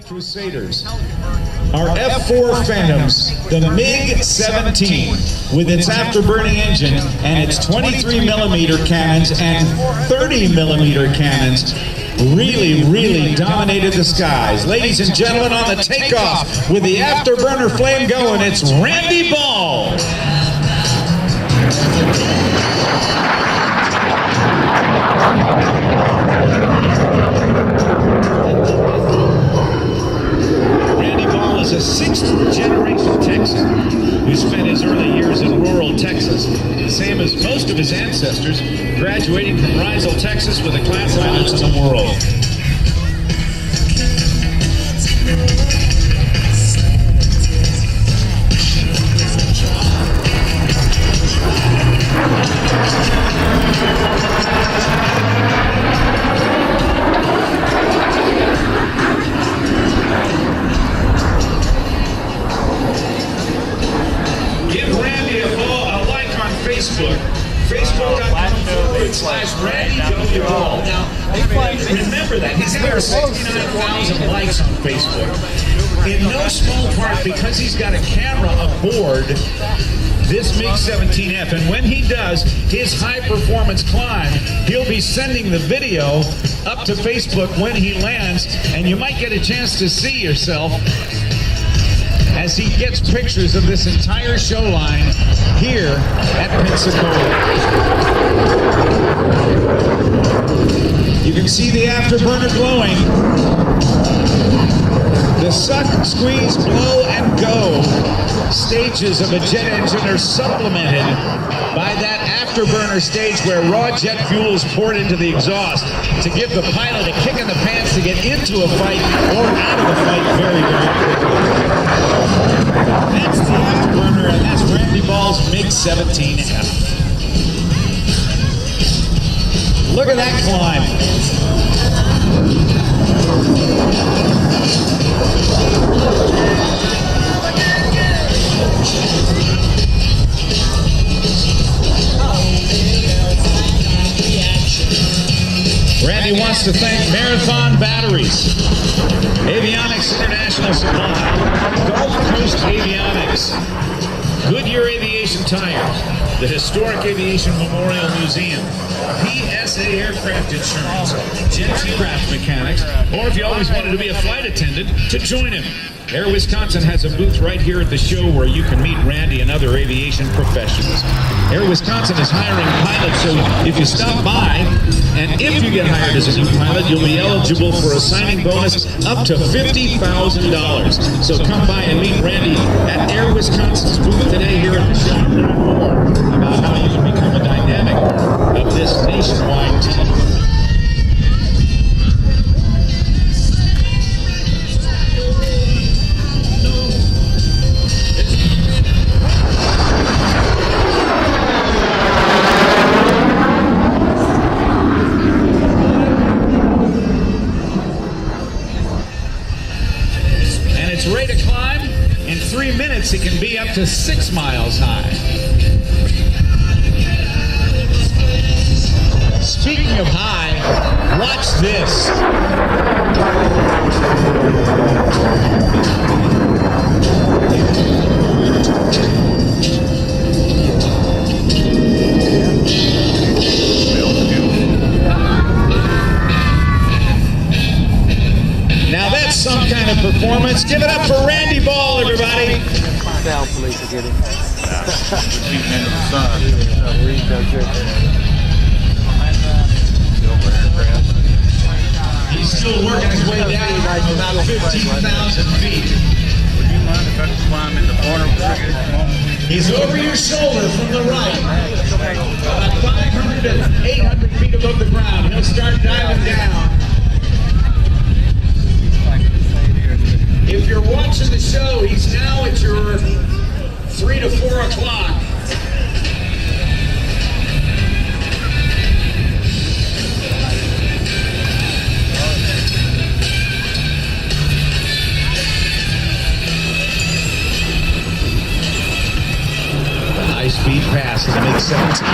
Crusaders, our F4 Phantoms, the Mig-17 with its afterburning engine and its 23mm cannons and 30mm cannons really dominated the skies. Ladies and gentlemen, on the takeoff with the afterburner flame going, it's Randy Ball. A 6th-generation Texan who spent his early years in rural Texas, the same as most of his ancestors, graduating from Rysel, Texas with a class of honors in the world. Facebook.com/RandyW. Now, remember that. He's got 69,000 likes on Facebook. In no small part because he's got a camera aboard this Mig-17F. And when he does his high-performance climb, he'll be sending the video up to Facebook when he lands. And you might get a chance to see yourself as he gets pictures of this entire show line here at Pensacola. You can see the afterburner glowing. The suck, squeeze, blow, and go stages of a jet engine are supplemented by that afterburner stage where raw jet fuel is poured into the exhaust to give the pilot a kick in the pants to get into a fight or out of the fight very quickly. That's the afterburner, and that's Randy Ball's Mig-17F. Look at that climb. Randy wants to thank Marathon Batteries, Avionics International Supply, Gulf Coast Avionics, Goodyear Aviation Tires, the Historic Aviation Memorial Museum, PSA Aircraft Insurance, Genty Craft Mechanics, or if you always wanted to be a flight attendant, to join him. Air Wisconsin has a booth right here at the show where you can meet Randy and other aviation professionals. Air Wisconsin is hiring pilots, so if you stop by, and if you get hired as a new pilot, you'll be eligible for a signing bonus up to $50,000. So come by and meet Randy at Air Wisconsin's booth today here at the show. Learn more about how you can become a dynamic part of this nationwide team. Ready to climb. In 3 minutes, it can be up to 6 miles high. Speaking of high, watch this. Now that's some kind of performance. Give it up for Randy Ball, everybody. Down, police are getting. Shooting into the sun. He's still working his way down about 15,000 feet. Would you mind if I could climb in the corner? He's over your shoulder from the right. About 500 to 800 feet above the ground. He'll start diving down. If you're watching the show, he's now at your 3 to 4 o'clock. The high-speed pass of the Mig-17.